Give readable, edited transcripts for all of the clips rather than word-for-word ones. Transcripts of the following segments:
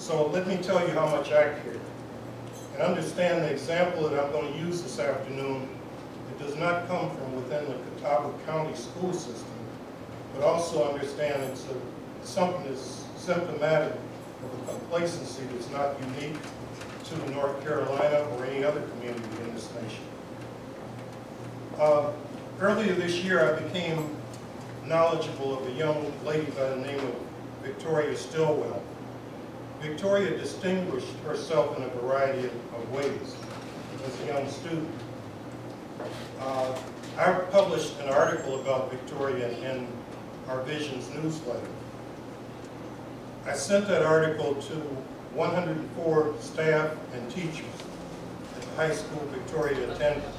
So let me tell you how much I care. And understand the example that I'm going to use this afternoon, it does not come from within the Catawba County school system, but also understand it's something that's symptomatic of a complacency that's not unique to North Carolina or any other community in this nation. Earlier this year, I became knowledgeable of a young lady by the name of Victoria Stillwell. Victoria distinguished herself in a variety of ways as a young student. I published an article about Victoria in our Visions newsletter. I sent that article to 104 staff and teachers at the high school Victoria attended,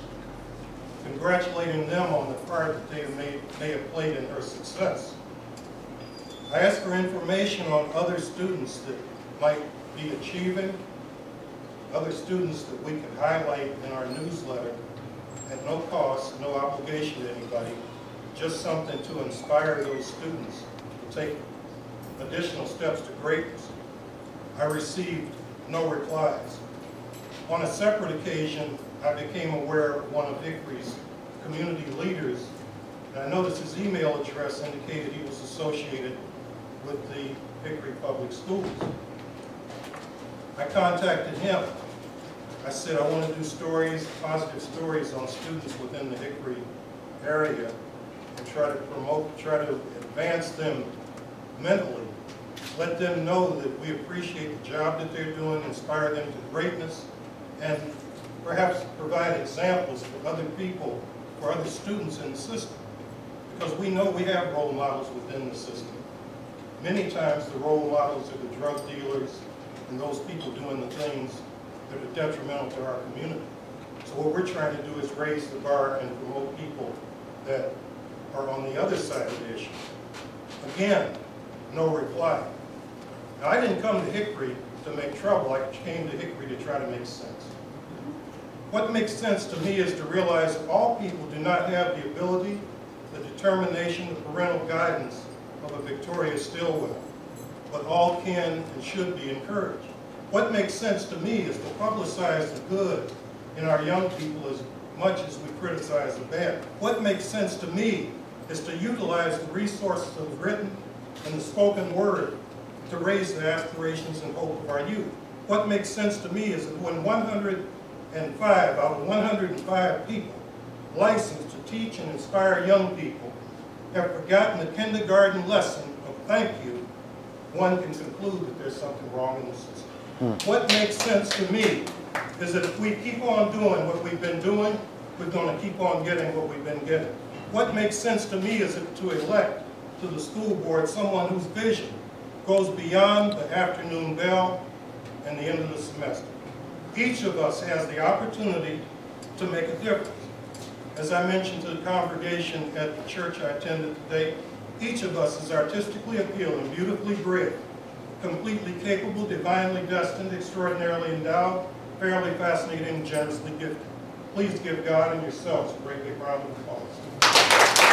congratulating them on the part that they have played in her success. I asked for information on other students that might be achieving, other students that we could highlight in our newsletter at no cost, no obligation to anybody, just something to inspire those students to take additional steps to greatness. I received no replies. On a separate occasion, I became aware of one of Hickory's community leaders, and I noticed his email address indicated he was associated with the Hickory Public Schools. I contacted him. I said I want to do stories, positive stories on students within the Hickory area and try to advance them mentally. Let them know that we appreciate the job that they're doing, inspire them to greatness, and perhaps provide examples for other people, for other students in the system. Because we know we have role models within the system. Many times the role models are the drug dealers and those people doing the things that are detrimental to our community. So what we're trying to do is raise the bar and promote people that are on the other side of the issue. Again, no reply. Now, I didn't come to Hickory to make trouble. I came to Hickory to try to make sense. What makes sense to me is to realize that all people do not have the ability, the determination, the parental guidance of a Victoria Stillwell, but all can and should be encouraged. What makes sense to me is to publicize the good in our young people as much as we criticize the bad. What makes sense to me is to utilize the resources of the written and the spoken word to raise the aspirations and hope of our youth. What makes sense to me is that when 105 out of 105 people licensed to teach and inspire young people have forgotten the kindergarten lesson of thank you, one can conclude that there's something wrong in the system. What makes sense to me is that if we keep on doing what we've been doing, we're going to keep on getting what we've been getting. What makes sense to me is to elect to the school board someone whose vision goes beyond the afternoon bell and the end of the semester. Each of us has the opportunity to make a difference. As I mentioned to the congregation at the church I attended today, each of us is artistically appealing, beautifully bred, completely capable, divinely destined, extraordinarily endowed, fairly fascinating, and generously gifted. Please give God and yourselves a great big round of applause.